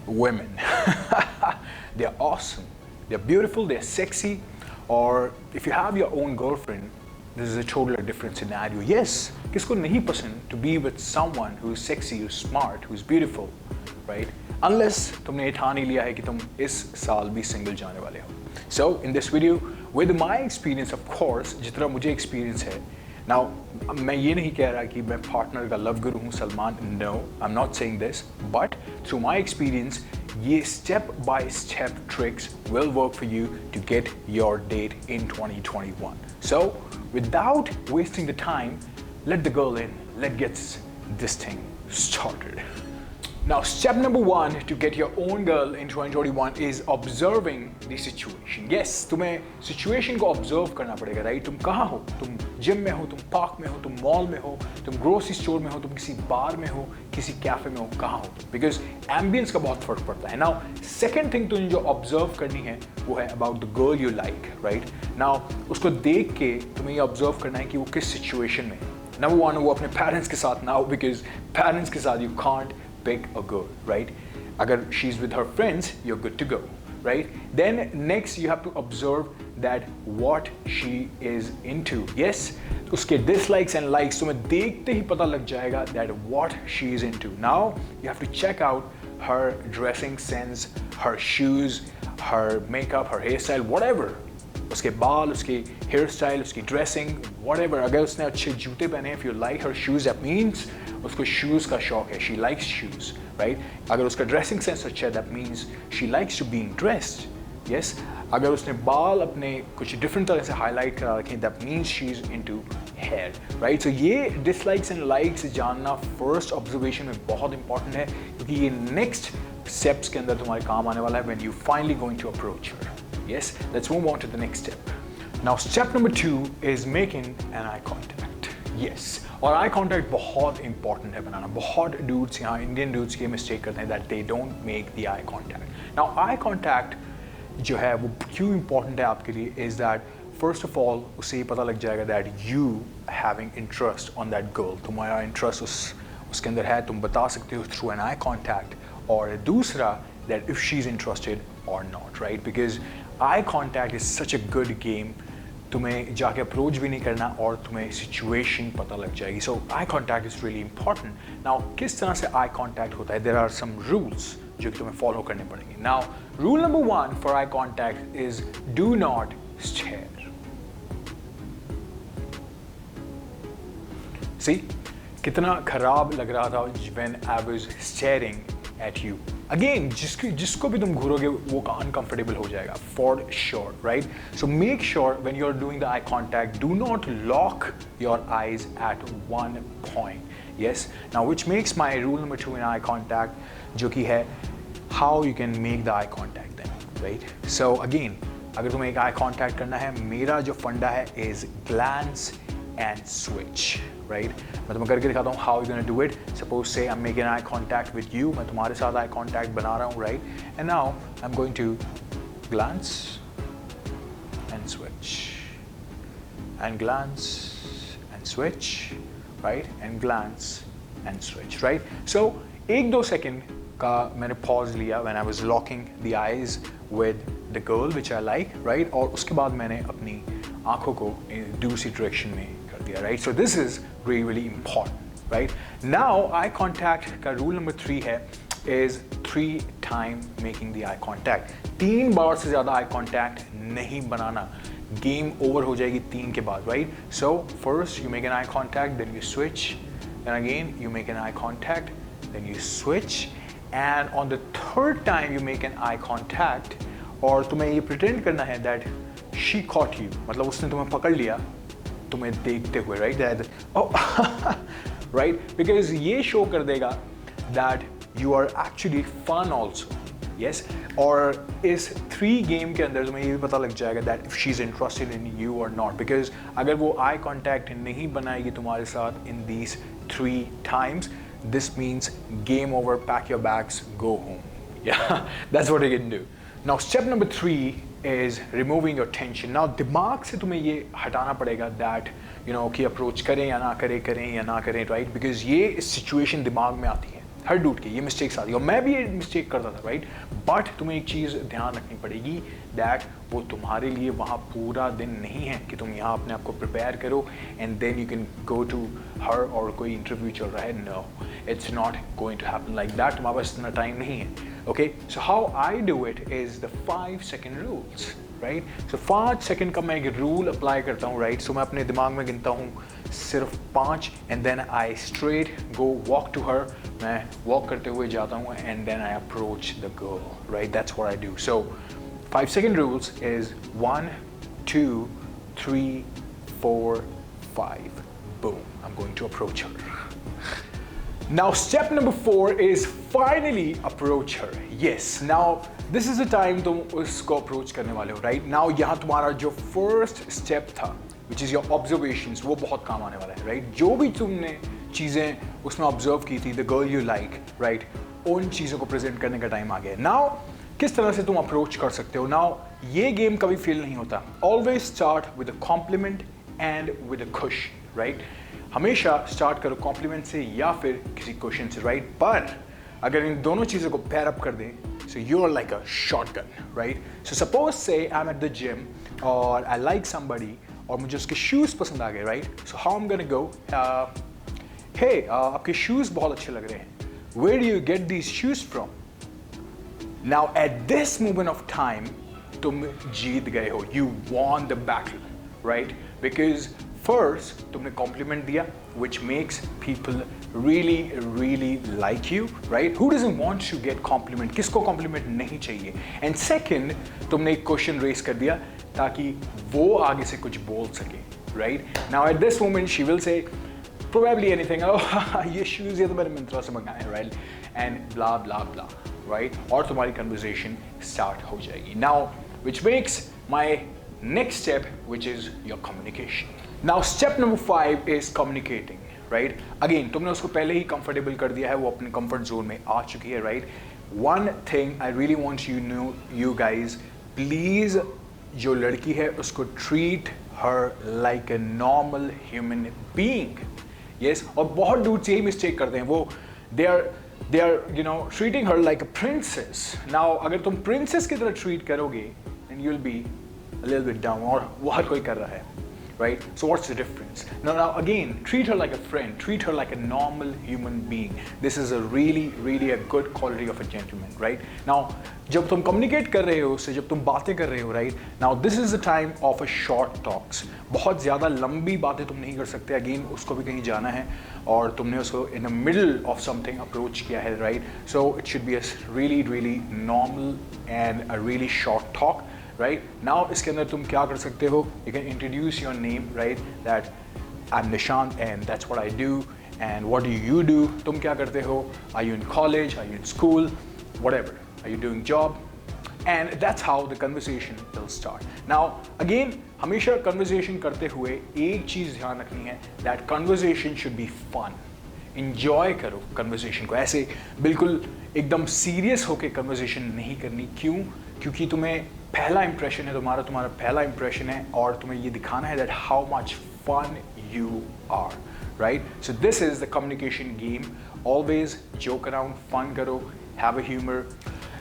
women. They're awesome, they're beautiful, they're sexy. Or if you have your own girlfriend, this is a totally different scenario. Yes, किसको नहीं पसंद to be with someone who is sexy, who's smart, who's beautiful, right? Unless तुमने ये ठान ही लिया है कि तुम इस साल भी single जाने वाले हो. So in this video, with my experience, of course, जितना मुझे experience है, now मैं ये नहीं कह रहा कि मैं partner का love guru हूँ Salman. No, I'm not saying this. But through my experience, ये step by step tricks will work for you to get your date in 2021. So without wasting the time, let the girl in. Let's get this thing started. Now, step number one to get your own girl in 2021 is observing the situation. Yes, तुम्हें situation को observe करना पड़ेगा, right? तुम कहाँ हो? तुम gym में हो, तुम park में हो, तुम mall में हो, तुम grocery store में हो, तुम किसी bar में हो, किसी cafe में हो, कहाँ हो? Because ambience का बहुत फर्क पड़ता है. Now, second thing तुझे जो observe करनी है, वो है about the girl you like, right? Now, उसको देख के तुम्हें ये observe करना है कि वो किस situation में है. Number one, वो अपने parents के साथ ना हो, because parents के साथ you can't pick a girl, right? Agar she's with her friends, you're good to go, right? Then next you have to observe that what she is into. Yes, uske dislikes and likes तुम्हें देखते ही पता लग जाएगा that what she is into. Now you have to check out her dressing sense, her shoes, her makeup, her hairstyle, whatever. उसके बाल, उसकी hair style, उसकी dressing, whatever. अगर उसने अच्छे जूते पहने, if you like her shoes, that means उसको शूज़ का शौक है, she likes shoes, right? अगर उसका ड्रेसिंग सेंस अच्छा है, that means she likes to being dressed, yes? अगर उसने बाल अपने कुछ डिफरेंट तरह से हाईलाइट करा रखे, that means she's into hair, right? So ये dislikes and likes जानना first observation में बहुत important है, क्योंकि ये next steps के अंदर तुम्हारे काम आने वाला है when you finally going to approach her. Yes, let's move on to the next step. Now, step number 2 is making an eye contact. Yes, और eye contact बहुत important है बनाना. बहुत dudes यहाँ Indian dudes ये mistake करते हैं that they don't make the eye contact. Now, eye contact जो है वो क्यों important है आपके लिए is that first of all उसे पता लग जाएगा that you having interest on that girl. तुम्हारा interest उसके अंदर है, तुम बता सकते हो through an eye contact. और दूसरा that if she's interested or not, right? Because eye contact is such a good game. तुम्हें जाके अप्रोच भी नहीं करना और तुम्हें सिचुएशन पता लग जाएगी. So eye contact is really important. Now किस तरह से eye contact होता है? There are some rules जो कि तुम्हें follow करने पड़ेंगे. Now rule number 1 for eye contact is do not stare. See, कितना खराब लग रहा था when I was staring at you. Again, जिसको भी तुम घूरोगे वो uncomfortable हो जाएगा for sure, right? So make sure when you're doing the eye contact, do not lock your eyes at one point. Yes. Now, which makes my rule number 2 in eye contact, जो कि है how you can make the eye contact then, right? So again, अगर तुम्हें एक eye contact करना है, मेरा जो फंडा है is glance and switch, right? मैं तुम्हें करके दिखाता हूँ how you gonna do it. Suppose say I'm making eye contact with you. मैं तुम्हारे साथ eye contact बना रहा हूँ, right? And now I'm going to glance and switch, and glance and switch, right? And glance and switch, right? So 1-2 second का मैंने pause लिया when I was locking the eyes with the girl which I like, right? और उसके बाद मैंने अपनी आँखों को दूसरी direction में कर दिया, right? So this is really, really important, right? Now eye contact का rule number 3 है is 3 time making the eye contact. 3 बार से ज़्यादा eye contact नहीं बनाना. Game over हो जाएगी 3 के बाद, right? So first you make an eye contact, then you switch, then again you make an eye contact, then you switch, and on the 3rd time you make an eye contact और तुम्हें ये pretend करना है that she caught you, मतलब उसने तुम्हें पकड़ लिया तुम्हें देखते हुए, right? That oh right? Because ये show कर देगा that you are actually fun also. Yes? और इस 3 गेम के अंदर तुम्हें ये भी पता लग जाएगा that if she's interested in you or not. Because अगर वो eye contact नहीं बनाएगी तुम्हारे साथ in these 3 times, this means game over, pack your bags, go home. Yeah, that's what you can do. Now step number 3 is removing your tension. Now दिमाग से तुम्हें ये हटाना पड़ेगा that you know कि approach करें या ना करें, right? Because ये situation दिमाग में आती है. हर डूड के ये मिस्टेक्स आती है, और मैं भी ये मिस्टेक करता था, राइट। बट तुम्हें एक चीज़ ध्यान रखनी पड़ेगी दैट वो तुम्हारे लिए वहाँ पूरा दिन नहीं है कि तुम यहाँ अपने आप को प्रिपेयर करो and then you can go to her, और कोई इंटरव्यू चल रहा है, no, it's not going to happen like that, तुम्हारे पास इतना टाइम नहीं है। Okay, so how I do it is the 5 second rules, right. So 5 second का मैं एक रूल अप्लाई करता हूँ, राइट। सो मैं अपने दिमाग में गिनता हूँ सिर्फ 5 and then I straight go walk to her, मैं वॉक करते हुए जाता हूँ and then I approach the girl, right, that's what I do. So 5 second rules is 1, 2, 3, 4, 5. Boom, I'm going to approach her. Now step number 4 is finally approach her. Yes, now this is the time तुम उसको approach करने वाले हो, right? Now यहाँ तुम्हारा जो first step था, which is your observations, वो बहुत काम आने वाला है, right? जो भी तुमने चीज़ें उसमें observe की थी, the girl you like, right? उन चीज़ों को present करने का time आ गया। Now किस तरह से तुम अप्रोच कर सकते हो? नाउ ये गेम कभी फेल नहीं होता। Always start with a compliment and with a question, right. हमेशा स्टार्ट करो कॉम्प्लीमेंट से या फिर किसी क्वेश्चन से, राइट। पर अगर इन दोनों चीज़ों को पैर अप कर दें, so you are like a shotgun, right. So suppose say I am at the gym और आई लाइक समबडी और मुझे उसके शूज़ पसंद आ गए, right. So how am gonna go, hey आपके शूज़ बहुत अच्छे लग रहे हैं, where do you get these shoes from? Now at this moment of time, तुम जीत गए हो, you won the battle, right? Because first तुमने compliment दिया, which makes people really really like you, right? Who doesn't want to get compliment? किसको compliment नहीं चाहिए? And second, तुमने एक question raise कर दिया ताकि वो आगे से कुछ बोल सके, right? Now at this moment she will say probably anything, oh ये shoes ये तो मैंने मिंत्रा से मंगाए हैं, right? And blah blah blah, right? और तुम्हारी conversation start हो जाएगी। Now, which makes my next step, which is your communication. Now, step number 5 is communicating, right? Again, तुमने उसको पहले ही comfortable कर दिया है, वो अपने comfort zone में आ चुकी है, right? One thing I really want you to know, you guys, please, जो लड़की है उसको treat her like a normal human being. Yes, और बहुत dudes यही mistake करते हैं, वो they are you know treating her like a princess. Now अगर तुम princess की तरह treat करोगे then you'll be a little bit down, और वो हर कोई कर रहा है, right? So what's the difference? Now again, treat her like a friend, treat her like a normal human being. This is a really a good quality of a gentleman, right? Now जब तुम communicate कर रहे हो उससे, जब तुम बातें कर रहे हो, right? Now this is the time of a short talks. बहुत ज़्यादा लंबी बातें तुम नहीं कर सकते, अगेन उसको भी कहीं जाना है और तुमने उसको in the middle of something approach किया है, right? So it should be a really normal and a really short talk, right? Now इसके अंदर तुम क्या कर सकते हो? You can introduce your name, right? That I'm Nishant and that's what I do, and what do you do? तुम क्या करते हो? Are you in college? Are you in school? Whatever. Are you doing job? And that's how the conversation will start. Now again, हमेशा conversation करते हुए एक चीज़ ध्यान रखनी है, that conversation should be fun. Enjoy करो conversation को, ऐसे बिल्कुल एकदम serious होके conversation नहीं करनी। क्यों? क्योंकि तुम्हें पहला impression है तुम्हारा पहला impression है और तुम्हें ये दिखाना है that how much fun you are, right? So this is the communication game. Always joke around, fun करो, have a humor.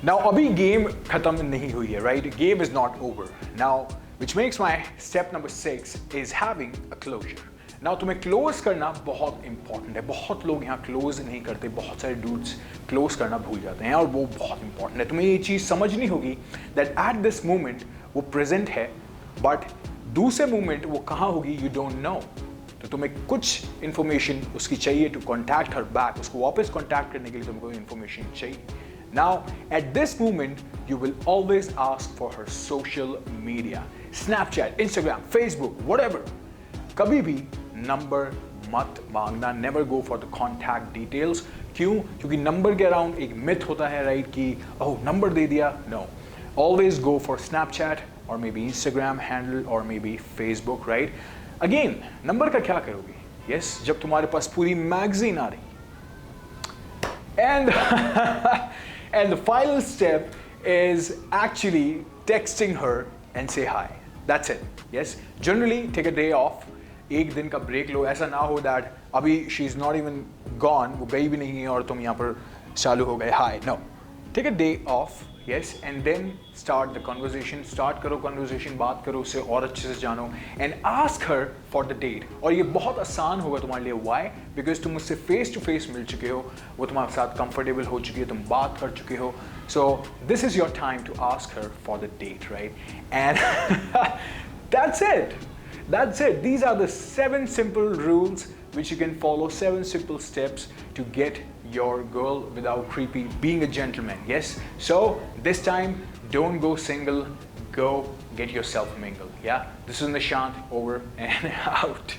Now अभी game खत्म नहीं हुई है, right? Game is not over. Now which makes my step number 6 is having a closure. Now तुम्हें close करना बहुत important है। बहुत लोग यहाँ close नहीं करते, बहुत सारे dudes close करना भूल जाते हैं और वो बहुत important है। तुम्हें ये चीज़ समझनी होगी that at this moment वो present है, but दूसरे moment वो कहाँ होगी you don't know. तो तुम्हें कुछ information उसकी चाहिए to contact her back, उसको वापस contact करने के लिए तुमको information चाहिए। Now, at this moment, you will always ask for her social media, Snapchat, Instagram, Facebook, whatever. कभी भी number मत मांगना, never go for the contact details. क्यों? क्योंकि number के around एक myth होता है, right? कि oh number दे दिया, no. Always go for Snapchat or maybe Instagram handle or maybe Facebook, right? Again, number का क्या करोगे? Yes, जब तुम्हारे पास पूरी magazine आ रही, and and the final step is actually texting her and say hi. That's it. Yes. Generally, take a day off. एक दिन का break लो. ऐसा ना हो that अभी she is not even gone, वो गई भी नहीं है और तुम यहाँ पर चालू हो गए, hi. No. Take a day off, yes, and then start the conversation. Start करो conversation, बात करो उससे और अच्छे से जानो, and ask her for the date. और ये बहुत आसान होगा तुम्हारे लिए. Why? Because तुम उससे face to face मिल चुके हो, वो तुम्हारे साथ comfortable हो चुकी है, तुम बात कर चुके हो. So this is your time to ask her for the date, right? And that's it. That's it. These are the 7 simple rules which you can follow, 7 simple steps to get your girl without creepy, being a gentleman. Yes? So this time, don't go single, go get yourself mingle. Yeah? This is Nishant, over and out.